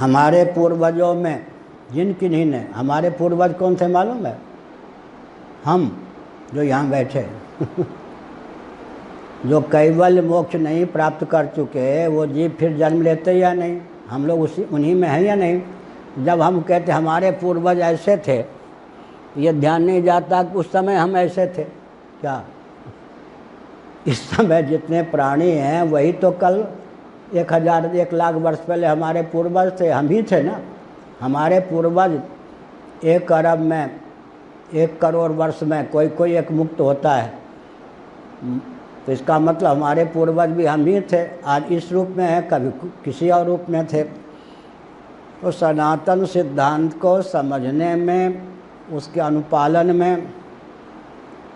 हमारे पूर्वजों में जिन किन्हीं ने, हमारे पूर्वज कौन थे मालूम है? हम जो यहाँ बैठे जो कैवल्य मोक्ष नहीं प्राप्त कर चुके, वो जीव फिर जन्म लेते या नहीं? हम लोग उन्हीं में हैं या नहीं? जब हम कहते हमारे पूर्वज ऐसे थे, ये ध्यान नहीं जाता कि उस समय हम ऐसे थे क्या? इस समय जितने प्राणी हैं वही तो कल 1000 1 लाख वर्ष पहले हमारे पूर्वज थे, हम ही थे ना। हमारे पूर्वज 1 अरब में 1 करोड़ वर्ष में कोई एक मुक्त होता है, तो इसका मतलब हमारे पूर्वज भी हम ही थे। आज इस रूप में है, कभी किसी और रूप में थे। तो सनातन सिद्धांत को समझने में, उसके अनुपालन में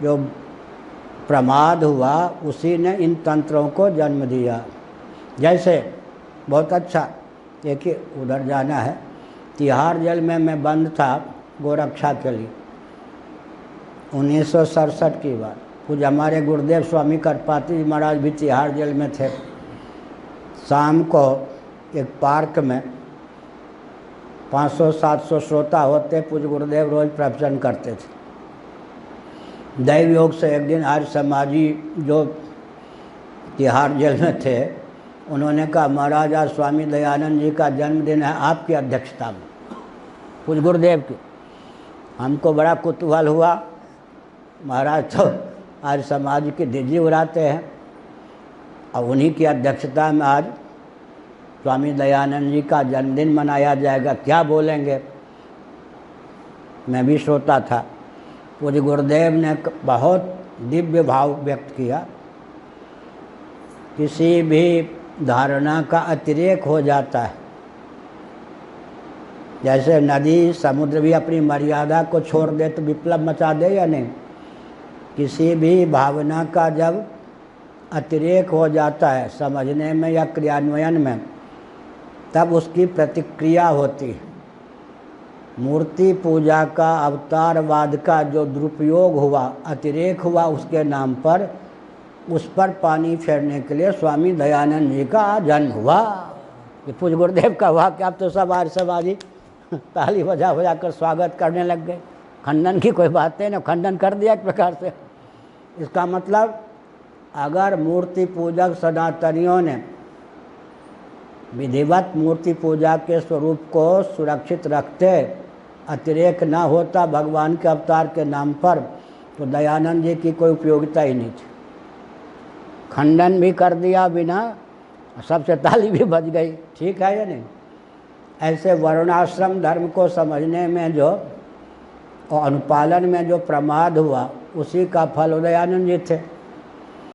जो प्रमाद हुआ, उसी ने इन तंत्रों को जन्म दिया। जैसे बहुत अच्छा, देखिए उधर जाना है, तिहाड़ जेल में मैं बंद था गोरक्षा के लिए 1967 की बात। कुछ हमारे गुरुदेव स्वामी करपाती जी महाराज भी तिहाड़ जेल में थे। शाम को एक पार्क में 500-700 श्रोता होते, पूज्य गुरुदेव रोज प्रवचन करते थे। दैव योग से एक दिन आर्य समाजी जो तिहाड़ जेल में थे, उन्होंने कहा महाराज आज स्वामी दयानंद जी का जन्मदिन है, आपकी अध्यक्षता में, पूज्य गुरुदेव की। हमको बड़ा कुतूहल हुआ, महाराज तो आज समाज की धिज्जी उड़ाते हैं, और उन्हीं की अध्यक्षता में आज स्वामी दयानंद जी का जन्मदिन मनाया जाएगा, क्या बोलेंगे? मैं भी श्रोता था। पूज्य गुरुदेव ने बहुत दिव्य भाव व्यक्त किया, किसी भी धारणा का अतिरेक हो जाता है। जैसे नदी समुद्र भी अपनी मर्यादा को छोड़ दे तो विप्लव मचा दे या नहीं? किसी भी भावना का जब अतिरेक हो जाता है समझने में या क्रियान्वयन में, तब उसकी प्रतिक्रिया होती है। मूर्ति पूजा का, अवतारवाद का जो दुरुपयोग हुआ, अतिरेक हुआ उसके नाम पर, उस पर पानी फेरने के लिए स्वामी दयानंद जी का जन्म हुआ। ये पूज्य गुरुदेव का हुआ कि अब तो सब आर्य समाजी ताली बजा बजा कर स्वागत करने लग गए। खंडन की कोई बात है ना, खंडन कर दिया एक प्रकार से। इसका मतलब अगर मूर्ति पूजक सनातनियों ने विधिवत मूर्ति पूजा के स्वरूप को सुरक्षित रखते, अतिरेक ना होता भगवान के अवतार के नाम पर, तो दयानंद जी की कोई उपयोगिता ही नहीं थी। खंडन भी कर दिया बिना, सबसे ताली भी बज गई। ठीक है या नहीं? ऐसे वर्णाश्रम धर्म को समझने में जो और अनुपालन में जो प्रमाद हुआ, उसी का फल दयानंद जी थे।